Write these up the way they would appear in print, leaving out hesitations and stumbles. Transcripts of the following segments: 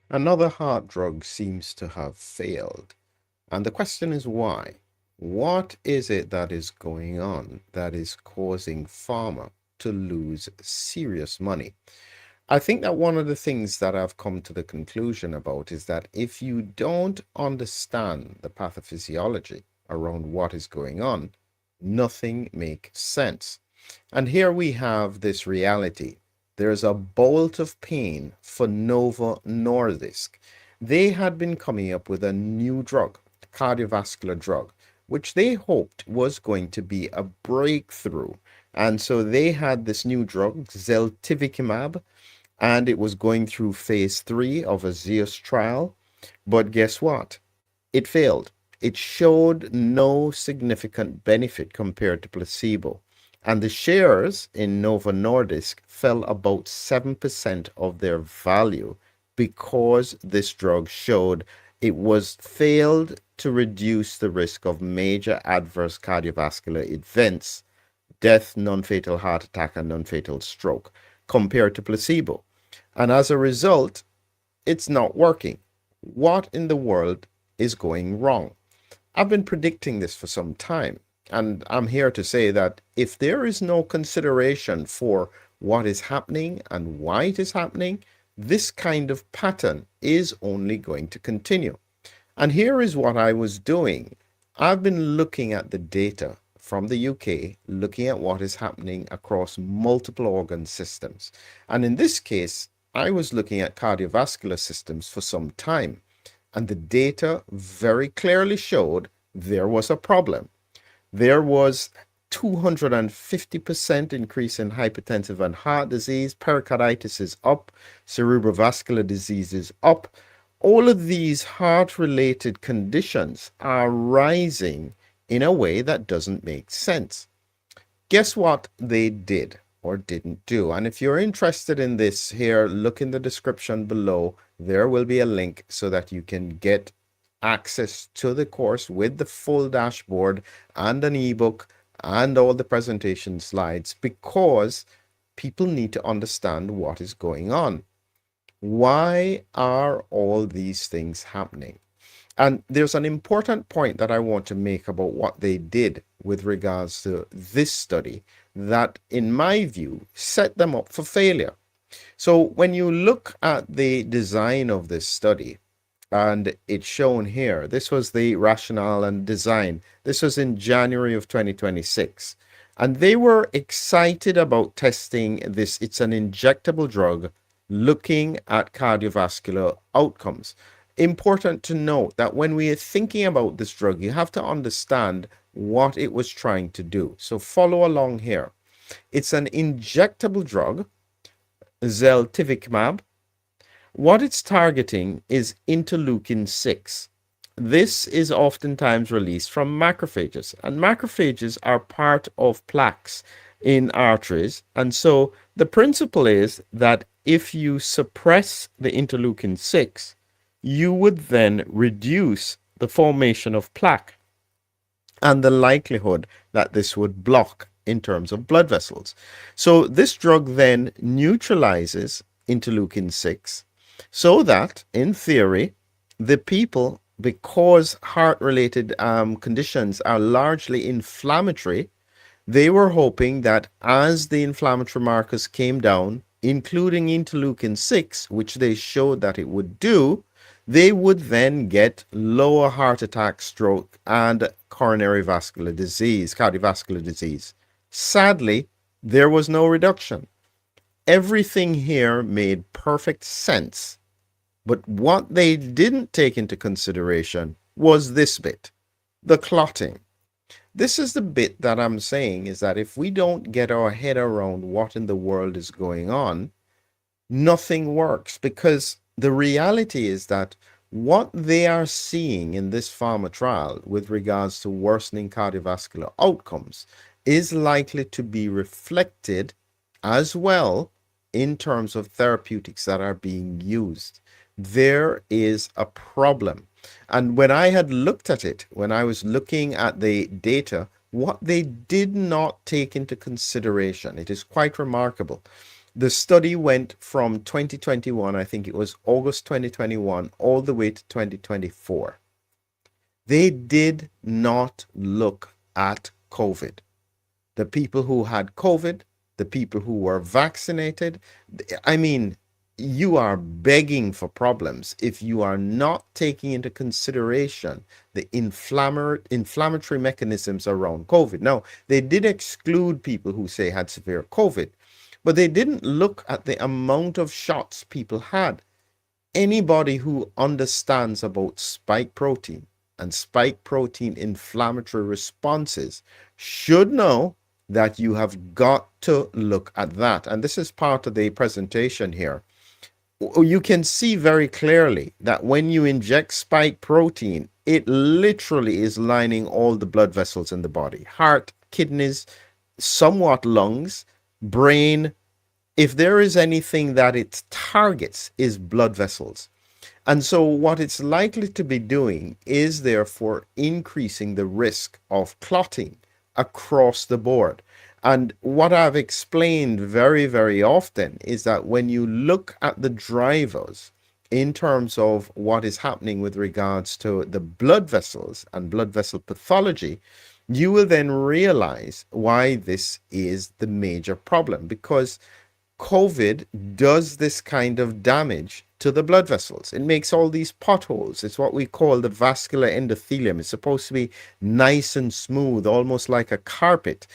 Another heart drug seems to have failed. And the question is why? What is it that is going on that is causing pharma to lose serious money? I think that one of the things that I've come to the conclusion about is that if you don't understand the pathophysiology around what is going on, nothing makes sense. And here we have this reality. There's a bolt of pain for Novo Nordisk. They had been coming up with a new drug, cardiovascular drug, which they hoped was going to be a breakthrough. And so they had this new drug, Ziltivekimab, and it was going through phase 3 of a Zeus trial. But guess what? It failed. It showed no significant benefit compared to placebo. And the shares in Novo Nordisk fell about 7% of their value because this drug showed it was failed to reduce the risk of major adverse cardiovascular events, death, non-fatal heart attack, and non-fatal stroke compared to placebo. And as a result, it's not working. What in the world is going wrong? I've been predicting this for some time, and I'm here to say that if there is no consideration for what is happening and why it is happening, this kind of pattern is only going to continue. And here is what I was doing. I've been looking at the data from the UK, looking at what is happening across multiple organ systems. And in this case, I was looking at cardiovascular systems for some time, and the data very clearly showed there was a problem. There was 250% increase in hypertensive and heart disease, pericarditis is up, cerebrovascular disease is up. All of these heart-related conditions are rising in a way that doesn't make sense. Guess what they did or didn't do? And if you're interested in this here, look in the description below. There will be a link so that you can get access to the course with the full dashboard and an ebook and all the presentation slides, because people need to understand what is going on. Why are all these things happening? And there's an important point that I want to make about what they did with regards to this study that, in my view, set them up for failure. So when you look at the design of this study, and it's shown here, this was the rationale and design. This was in January of 2026. And they were excited about testing this. It's an injectable drug looking at cardiovascular outcomes. Important to note that when we are thinking about this drug, you have to understand what it was trying to do. So follow along here. It's an injectable drug, Ziltivekimab. What it's targeting is interleukin 6. This is oftentimes released from macrophages, and macrophages are part of plaques in arteries. And so the principle is that if you suppress the interleukin 6, you would then reduce the formation of plaque and the likelihood that this would block in terms of blood vessels. So this drug then neutralizes interleukin 6 so that, in theory, the people, because heart-related conditions are largely inflammatory, they were hoping that as the inflammatory markers came down, including interleukin 6, which they showed that it would do, they would then get lower heart attack, stroke, and coronary vascular disease, cardiovascular disease. Sadly, there was no reduction. Everything here made perfect sense. But what they didn't take into consideration was this bit, the clotting. This is the bit that I'm saying is that if we don't get our head around what in the world is going on, nothing works, because the reality is that what they are seeing in this pharma trial with regards to worsening cardiovascular outcomes is likely to be reflected as well in terms of therapeutics that are being used. There is a problem. And when I had looked at it, when I was looking at the data, what they did not take into consideration, it is quite remarkable. The study went from 2021, I think it was August 2021, all the way to 2024. They did not look at COVID. The people who had COVID, the people who were vaccinated. I mean, you are begging for problems if you are not taking into consideration the inflammatory mechanisms around COVID. Now, they did exclude people who say had severe COVID, but they didn't look at the amount of shots people had. Anybody who understands about spike protein and spike protein inflammatory responses should know that you have got to look at that. And this is part of the presentation here. You can see very clearly that when you inject spike protein, it literally is lining all the blood vessels in the body, heart, kidneys, somewhat lungs, brain. If there is anything that it targets is blood vessels. And so what it's likely to be doing is therefore increasing the risk of clotting across the board. And what I've explained very, very often is that when you look at the drivers in terms of what is happening with regards to the blood vessels and blood vessel pathology, you will then realize why this is the major problem, because COVID does this kind of damage to the blood vessels. It makes all these potholes. It's what we call the vascular endothelium. It's supposed to be nice and smooth, almost like a carpet.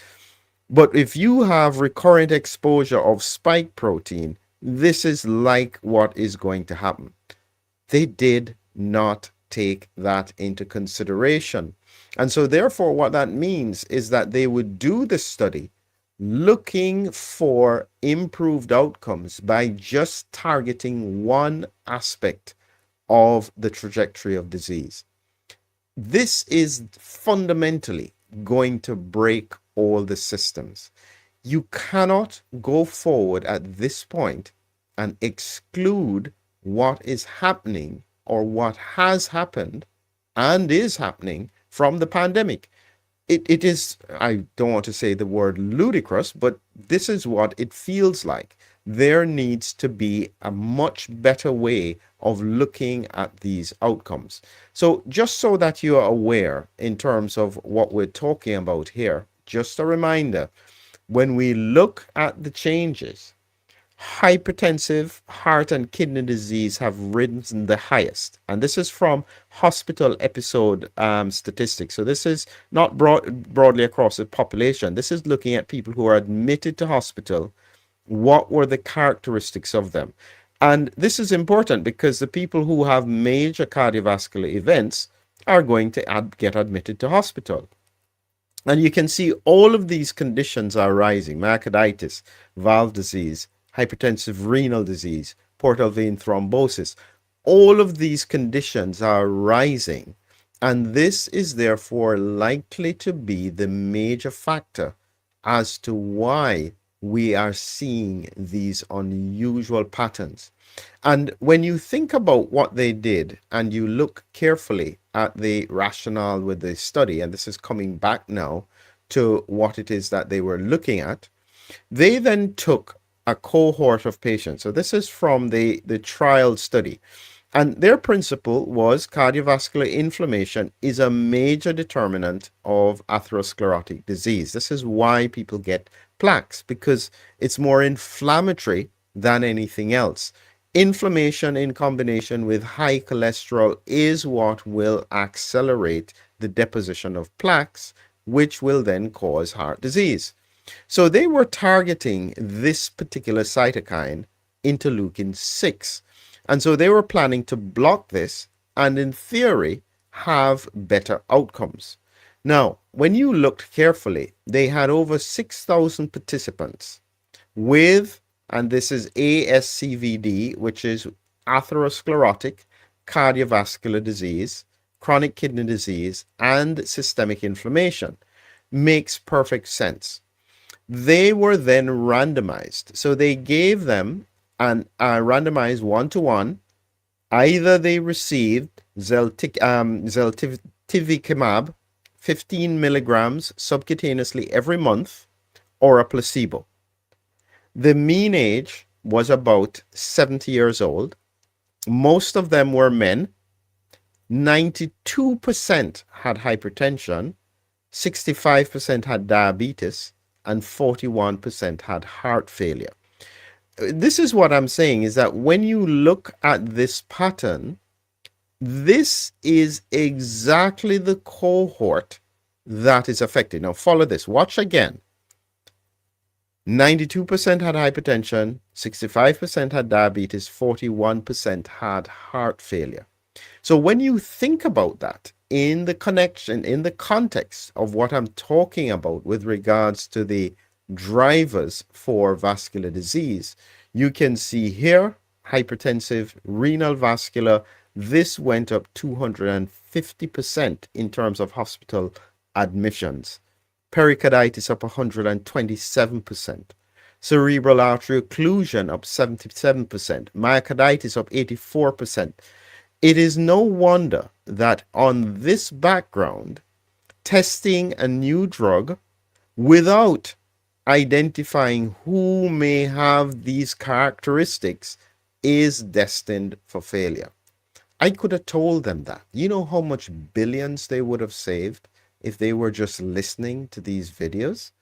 But if you have recurrent exposure of spike protein, this is like what is going to happen. They did not take that into consideration. And so therefore, what that means is that they would do the study looking for improved outcomes by just targeting one aspect of the trajectory of disease. This is fundamentally going to break all the systems. You cannot go forward at this point and exclude what is happening or what has happened and is happening from the pandemic. It is, I don't want to say the word ludicrous, but this is what it feels like. There needs to be a much better way of looking at these outcomes. So just so that you are aware in terms of what we're talking about here, just a reminder, when we look at the changes, hypertensive, heart and kidney disease have risen the highest. And this is from hospital episode statistics. So this is not broadly across the population. This is looking at people who are admitted to hospital. What were the characteristics of them? And this is important because the people who have major cardiovascular events are going to get admitted to hospital. And you can see all of these conditions are rising: myocarditis, valve disease, hypertensive renal disease, portal vein thrombosis. All of these conditions are rising. And this is therefore likely to be the major factor as to why we are seeing these unusual patterns. And when you think about what they did and you look carefully at the rationale with the study, and this is coming back now to what it is that they were looking at, they then took a cohort of patients. So this is from the trial study. And their principle was cardiovascular inflammation is a major determinant of atherosclerotic disease. This is why people get plaques, because it's more inflammatory than anything else. Inflammation in combination with high cholesterol is what will accelerate the deposition of plaques, which will then cause heart disease. So they were targeting this particular cytokine, interleukin 6. And so they were planning to block this and, in theory, have better outcomes. Now, when you looked carefully, they had over 6,000 participants with, and this is ASCVD, which is atherosclerotic cardiovascular disease, chronic kidney disease, and systemic inflammation. Makes perfect sense. They were then randomized. So they gave them and randomized 1-to-1. Either they received Ziltivekimab 15 milligrams subcutaneously every month, or a placebo. The mean age was about 70 years old. Most of them were men. 92% had hypertension, 65% had diabetes, and 41% had heart failure. This is what I'm saying, is that when you look at this pattern, this is exactly the cohort that is affected. Now follow this. Watch again. 92% had hypertension, 65% had diabetes, 41% had heart failure. So when you think about that in the connection, in the context of what I'm talking about with regards to the drivers for vascular disease, you can see here, hypertensive, renal vascular, this went up 250% in terms of hospital admissions. Pericarditis up 127%. Cerebral artery occlusion up 77%. Myocarditis up 84%. It is no wonder that on this background, testing a new drug without identifying who may have these characteristics is destined for failure. I could have told them that. You know how much billions they would have saved if they were just listening to these videos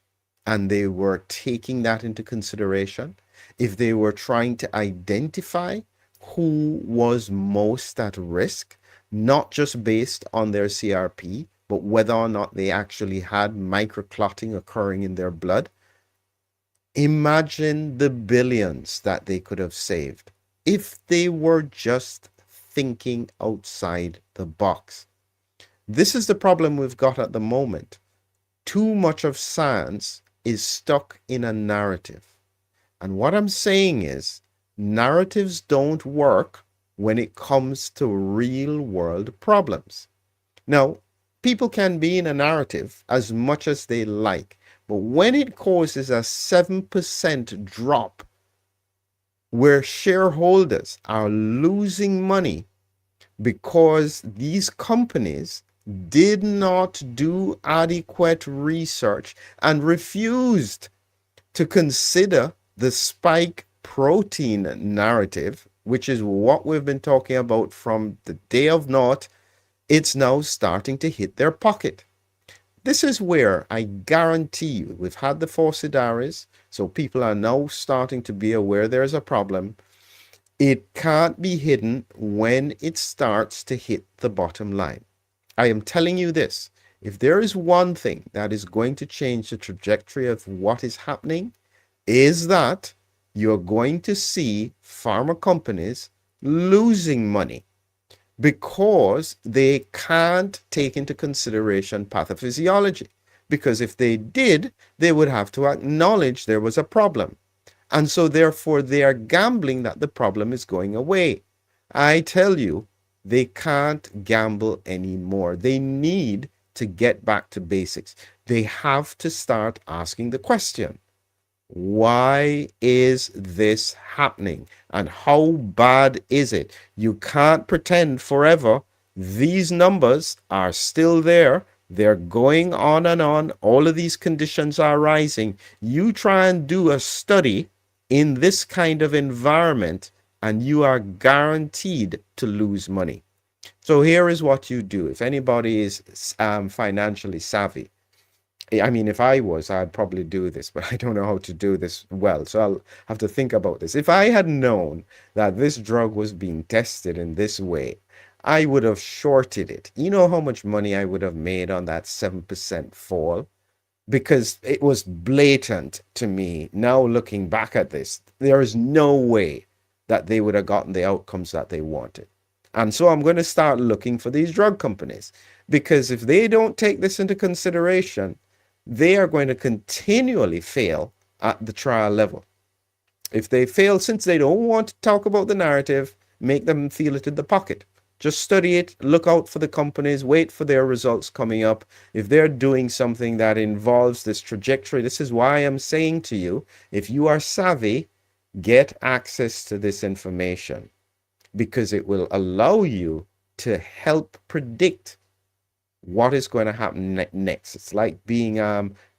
and they were taking that into consideration, if they were trying to identify who was most at risk, not just based on their CRP, but whether or not they actually had microclotting occurring in their blood. Imagine the billions that they could have saved if they were just thinking outside the box. This is the problem we've got at the moment. Too much of science is stuck in a narrative. And what I'm saying is, narratives don't work when it comes to real world problems. Now, people can be in a narrative as much as they like, but when it causes a 7% drop where shareholders are losing money because these companies did not do adequate research and refused to consider the spike protein narrative, which is what we've been talking about from the day of naught, it's now starting to hit their pocket. This is where I guarantee you, we've had the falsidaries, so people are now starting to be aware there's a problem. It can't be hidden when it starts to hit the bottom line. I am telling you this, if there is one thing that is going to change the trajectory of what is happening, is that you're going to see pharma companies losing money because they can't take into consideration pathophysiology. Because if they did, they would have to acknowledge there was a problem. And so therefore they are gambling that the problem is going away. I tell you, they can't gamble anymore. They need to get back to basics. They have to start asking the question, why is this happening? And how bad is it? You can't pretend forever. These numbers are still there. They're going on and on. All of these conditions are rising. You try and do a study in this kind of environment, and you are guaranteed to lose money. So here is what you do. If anybody is financially savvy, I mean, if I was, I'd probably do this, but I don't know how to do this well. So I'll have to think about this. If I had known that this drug was being tested in this way, I would have shorted it. You know how much money I would have made on that 7% fall? Because it was blatant to me. Now looking back at this, there is no way that they would have gotten the outcomes that they wanted. And so I'm going to start looking for these drug companies, because if they don't take this into consideration, they are going to continually fail at the trial level. If they fail, since they don't want to talk about the narrative, make them feel it in the pocket. Just study it, look out for the companies, wait for their results coming up. If they're doing something that involves this trajectory, this is why I'm saying to you, if you are savvy, get access to this information, because it will allow you to help predict what is going to happen next. It's like being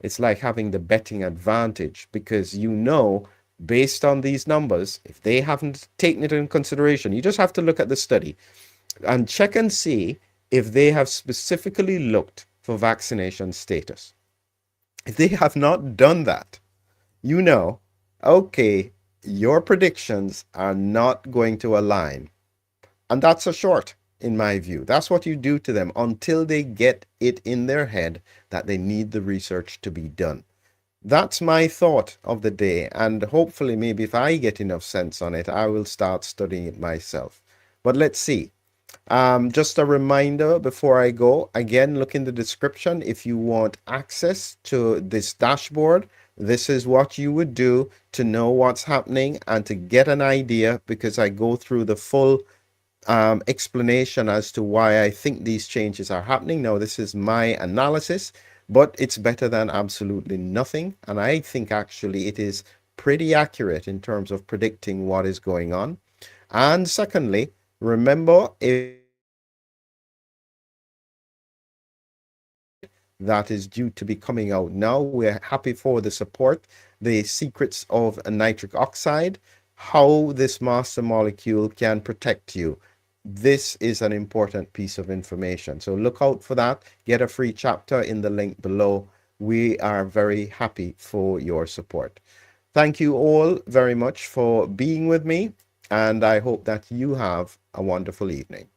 it's like having the betting advantage, because you know based on these numbers, if they haven't taken it in consideration, you just have to look at the study and check and see if they have specifically looked for vaccination status. If they have not done that, you know, okay, your predictions are not going to align. And that's a short, in my view. That's what you do to them until they get it in their head that they need the research to be done. That's my thought of the day. And hopefully, maybe if I get enough sense on it, I will start studying it myself. But let's see. Just a reminder before I go, again, look in the description if you want access to this dashboard. This is what you would do to know what's happening and to get an idea, because I go through the full explanation as to why I think these changes are happening. Now, this is my analysis, but it's better than absolutely nothing. And I think actually it is pretty accurate in terms of predicting what is going on. And secondly, remember, if that is due to be coming out now. We're happy for the support. The secrets of nitric oxide, how this master molecule can protect you. This is an important piece of information. So look out for that. Get a free chapter in the link below. We are very happy for your support. Thank you all very much for being with me, and I hope that you have a wonderful evening.